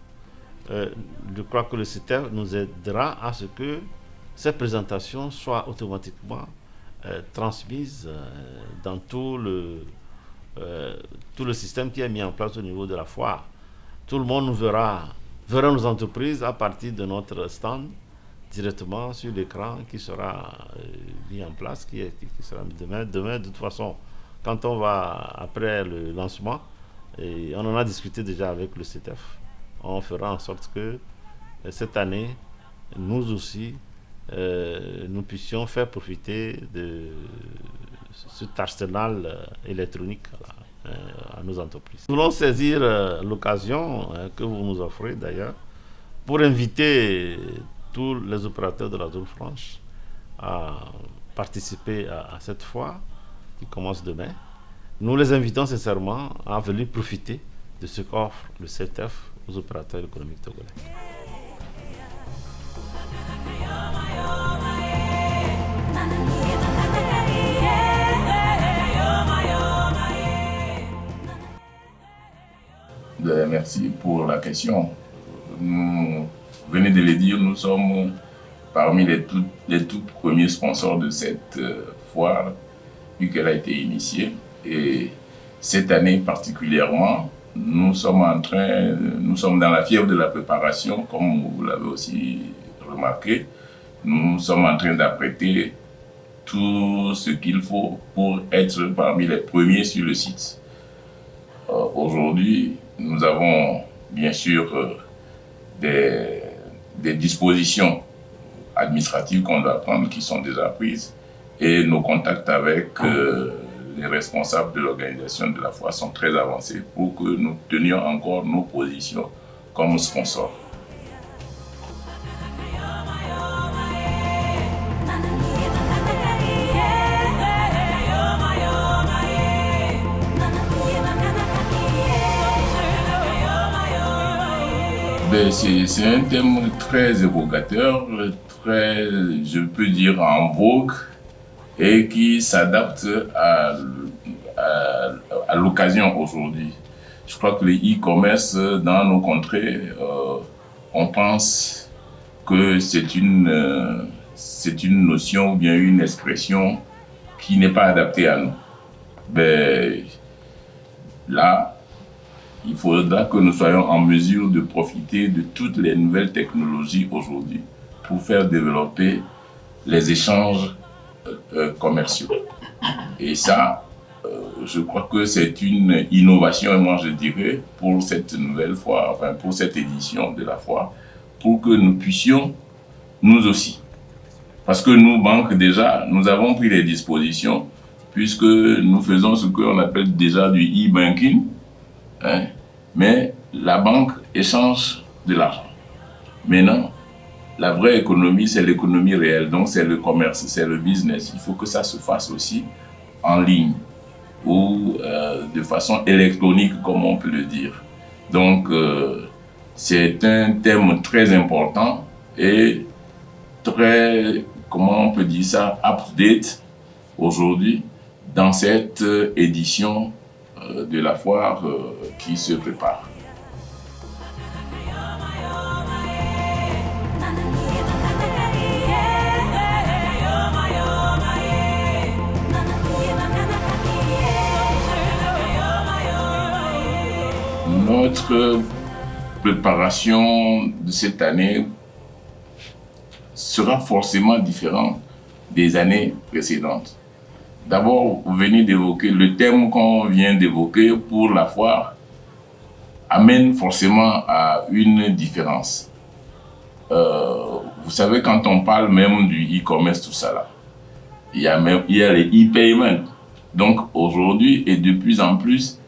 je crois que le CETEF nous aidera à ce que ces présentations soient automatiquement transmises dans tout le système qui est mis en place au niveau de la foire. Tout le monde verra nos entreprises à partir de notre stand directement sur l'écran qui sera mis en place, qui sera demain. Demain, de toute façon, quand on va après le lancement, et on en a discuté déjà avec le CETEF, on fera en sorte que cette année, nous aussi, nous puissions faire profiter de cet arsenal électronique à nos entreprises. Nous voulons saisir l'occasion que vous nous offrez d'ailleurs pour inviter tous les opérateurs de la zone franche à participer à cette foire qui commence demain. Nous les invitons sincèrement à venir profiter de ce qu'offre le CETEF aux opérateurs économiques togolais. Merci pour la question. Vous venez de le dire, nous sommes parmi les tout premiers sponsors de cette foire, vu qu'elle a été initiée. Et cette année particulièrement, nous sommes dans la fièvre de la préparation, comme vous l'avez aussi remarqué. Nous sommes en train d'apprêter tout ce qu'il faut pour être parmi les premiers sur le site. Aujourd'hui, nous avons bien sûr des dispositions administratives qu'on doit prendre qui sont déjà prises et nos contacts avec les responsables de l'organisation de la foire sont très avancés pour que nous tenions encore nos positions comme sponsors. C'est un thème très évocateur, très, je peux dire, en vogue et qui s'adapte à l'occasion aujourd'hui. Je crois que le e-commerce dans nos contrées, on pense que c'est une notion ou bien une expression qui n'est pas adaptée à nous. Mais là, il faudra que nous soyons en mesure de profiter de toutes les nouvelles technologies aujourd'hui pour faire développer les échanges commerciaux. Et ça, je crois que c'est une innovation, et moi je dirais, pour cette nouvelle foire, enfin pour cette édition de la foire, pour que nous puissions, nous aussi. Parce que nous, banques, déjà, nous avons pris les dispositions, puisque nous faisons ce qu'on appelle déjà du e-banking, hein, mais la banque échange de l'argent. Maintenant, la vraie économie, c'est l'économie réelle, donc c'est le commerce, c'est le business. Il faut que ça se fasse aussi en ligne ou de façon électronique, comme on peut le dire. Donc, c'est un thème très important et très, comment on peut dire ça, up-to-date aujourd'hui dans cette édition de la foire qui se prépare. Notre préparation de cette année sera forcément différente des années précédentes. D'abord, vous venez d'évoquer le thème qu'on vient d'évoquer pour la foire amène forcément à une différence. vous savez, quand on parle même du e-commerce, tout ça là, il y a les e-payments. Donc aujourd'hui et de plus en plus,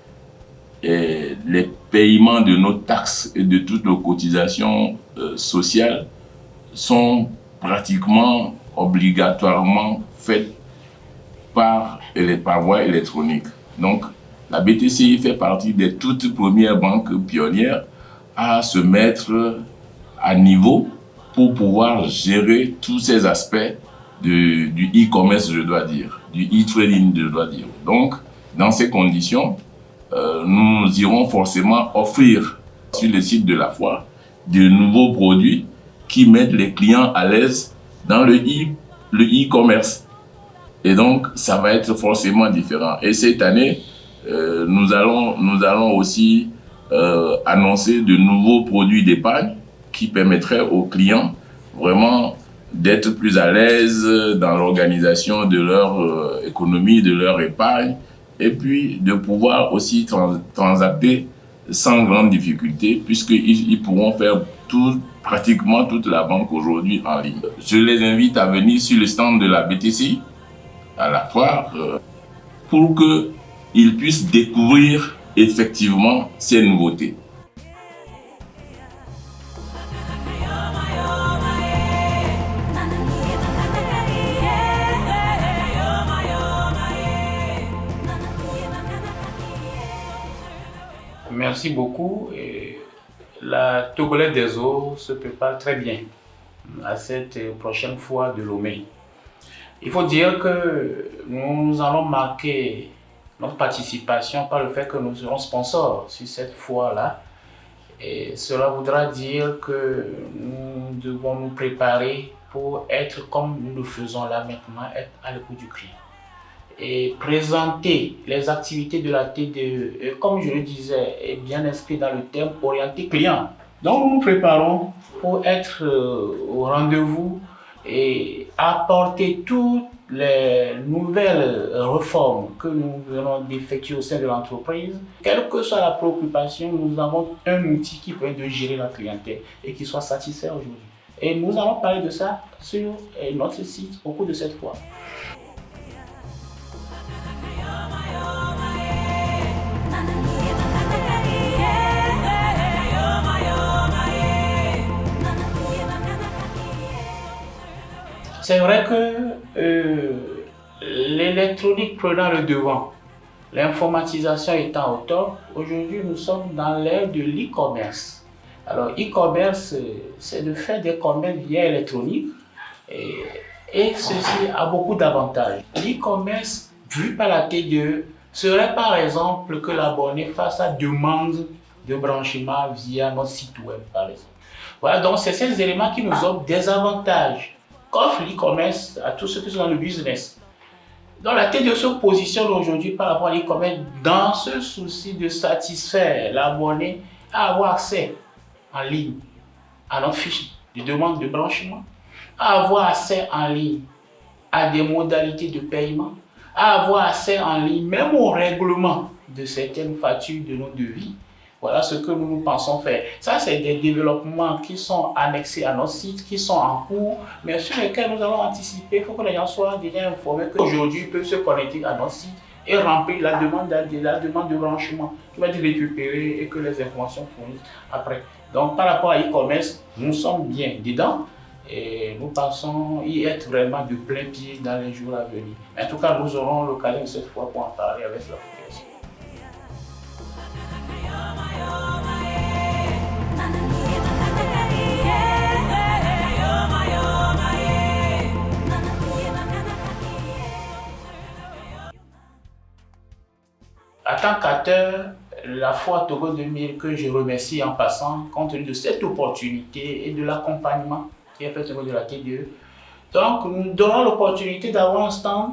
les paiements de nos taxes et de toutes nos cotisations sociales sont pratiquement obligatoirement faits par voie électronique. Donc la BTCI fait partie des toutes premières banques pionnières à se mettre à niveau pour pouvoir gérer tous ces aspects du e-commerce, je dois dire, du e-trading, je dois dire. Donc, dans ces conditions, nous irons forcément offrir sur le site de la foire de nouveaux produits qui mettent les clients à l'aise dans le e-commerce. Et donc, ça va être forcément différent. Et cette année, nous allons aussi annoncer de nouveaux produits d'épargne qui permettraient aux clients vraiment d'être plus à l'aise dans l'organisation de leur économie, de leur épargne, et puis de pouvoir aussi transacter sans grande difficulté, puisqu'ils pourront faire pratiquement toute la banque aujourd'hui en ligne. Je les invite à venir sur le stand de la BTCI, à la foire, pour qu'ils puissent découvrir effectivement ces nouveautés. Merci beaucoup. La Togolais des eaux se prépare très bien à cette prochaine foire de Lomé. Il faut dire que nous allons marquer notre participation par le fait que nous serons sponsors sur cette foire-là. Et cela voudra dire que nous devons nous préparer pour être comme nous le faisons là maintenant, être à l'écoute du client. Et présenter les activités de la TDE, comme je le disais, est bien inscrit dans le thème orienté client. Donc nous nous préparons pour être au rendez-vous et apporter toutes les nouvelles réformes que nous venons d'effectuer au sein de l'entreprise. Quelle que soit la préoccupation, nous avons un outil qui permet de gérer la clientèle et qui soit satisfait aujourd'hui. Et nous allons parler de ça sur notre site au cours de cette fois. C'est vrai que l'électronique prenant le devant, l'informatisation étant au top, aujourd'hui nous sommes dans l'ère de l'e-commerce. Alors e-commerce, c'est de faire des commerces via électronique et ceci a beaucoup d'avantages. L'e-commerce, vu par la TDE, serait par exemple que l'abonné fasse sa demande de branchement via notre site web par exemple. Voilà, donc c'est ces éléments qui nous offrent des avantages qu'offre l'e-commerce à tous ceux qui sont dans le business. Donc la TDE se positionne aujourd'hui par rapport à l'e-commerce dans ce souci de satisfaire l'abonné à avoir accès en ligne à notre fiche de demande de branchement, à avoir accès en ligne à des modalités de paiement, à avoir accès en ligne même au règlement de certaines factures de nos devis. Voilà ce que nous pensons faire. Ça, c'est des développements qui sont annexés à notre site, qui sont en cours, mais sur lesquels nous allons anticiper. Il faut que les gens soient déjà informés qu'aujourd'hui, ils peuvent se connecter à notre site et remplir la demande de branchement qui va être récupérée et que les informations fournissent après. Donc, par rapport à l'e-commerce, nous sommes bien dedans et nous pensons y être vraiment de plein pied dans les jours à venir. Mais en tout cas, nous aurons l'occasion cette fois pour en parler avec la population. En tant qu'acteur, la foire Togo 2000 que je remercie en passant, compte tenu de cette opportunité et de l'accompagnement qui est fait au niveau de la TDE. Donc, nous donnons l'opportunité d'avoir un stand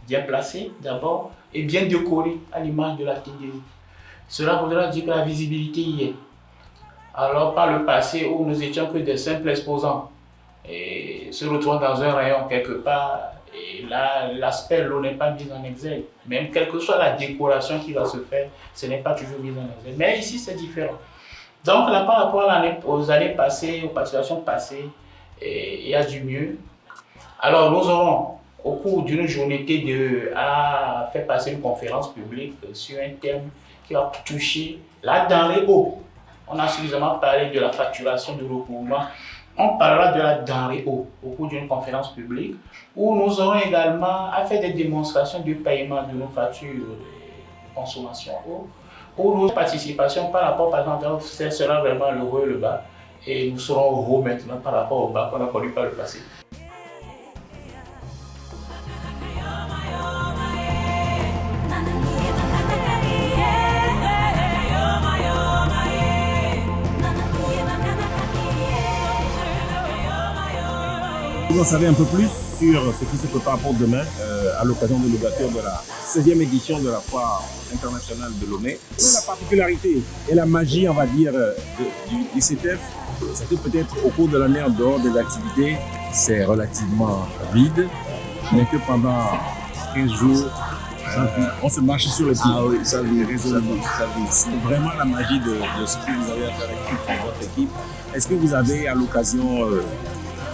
bien placé d'abord et bien décoré à l'image de la TDE. Cela voudra dire que la visibilité y est. Alors, par le passé où nous étions que des simples exposants et se retrouvant dans un rayon quelque part, et là, l'aspect l'eau n'est pas mis en exergue. Même quelle que soit la décoration qui va se faire, ce n'est pas toujours mis en exergue. Mais ici, c'est différent. Donc là, par rapport aux années passées, aux participations passées, il y a du mieux. Alors nous aurons, au cours d'une journée T2, à faire passer une conférence publique sur un thème qui va toucher la denrée eau. On a suffisamment parlé de la facturation, du recouvrement. On parlera de la denrée eau au cours d'une conférence publique où nous aurons également à faire des démonstrations de paiement de nos factures de consommation eau, où nos participations par rapport, par exemple, ce sera vraiment le haut et le bas, et nous serons au haut maintenant par rapport au bas qu'on a connu par le passé. Vous en savez un peu plus sur ce qui se prépare pour demain à l'occasion de l'ouverture de la 16e édition de la Foire internationale de Lomé. La particularité et la magie, on va dire, du CETEF, c'est que peut-être au cours de l'année, en dehors des activités, c'est relativement vide, mais que pendant 15 jours, on se marche sur les pieds. Ah oui, ça vit. C'est vraiment la magie de ce que vous avez à faire avec toute votre équipe. Est-ce que vous avez, à l'occasion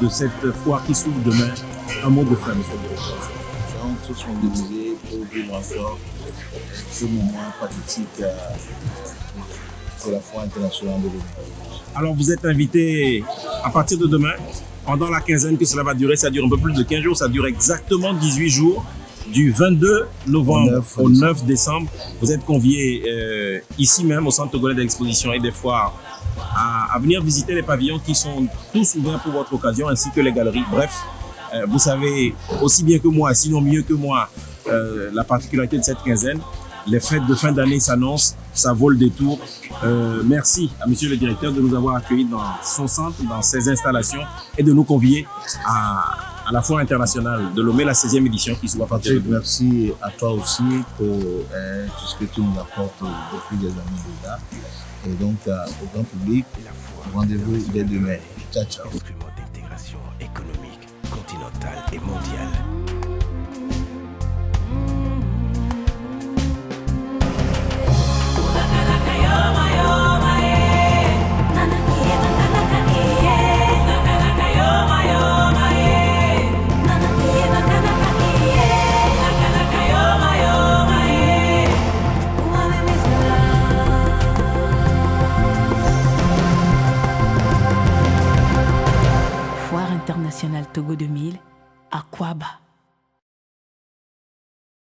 de cette foire qui s'ouvre demain, un mot de fin, monsieur le directeur? Nous tous sont mobilisés pour vivre encore ce moment pathétique de la Foire internationale de Lomé. Alors vous êtes invité à partir de demain, pendant la quinzaine que cela va durer, ça dure un peu plus de 15 jours, ça dure exactement 18 jours, du 22 novembre au 9 décembre. Vous êtes conviés ici même au Centre togolais d'exposition et des foires à venir visiter les pavillons qui sont tous ouverts pour votre occasion, ainsi que les galeries. Bref, vous savez aussi bien que moi, sinon mieux que moi, la particularité de cette quinzaine. Les fêtes de fin d'année s'annoncent, ça vaut le détour. Merci à monsieur le directeur de nous avoir accueillis dans son centre, dans ses installations, et de nous convier à la Foire internationale de Lomé, la 16e édition qui se voit partir. Merci à toi aussi pour tout ce que tu nous apportes depuis des années déjà. Et donc, au grand public, rendez-vous dès demain. Ciao, ciao. Instrument d'intégration économique, continentale et mondiale. Foire internationale Togo 2000 à Kouaba.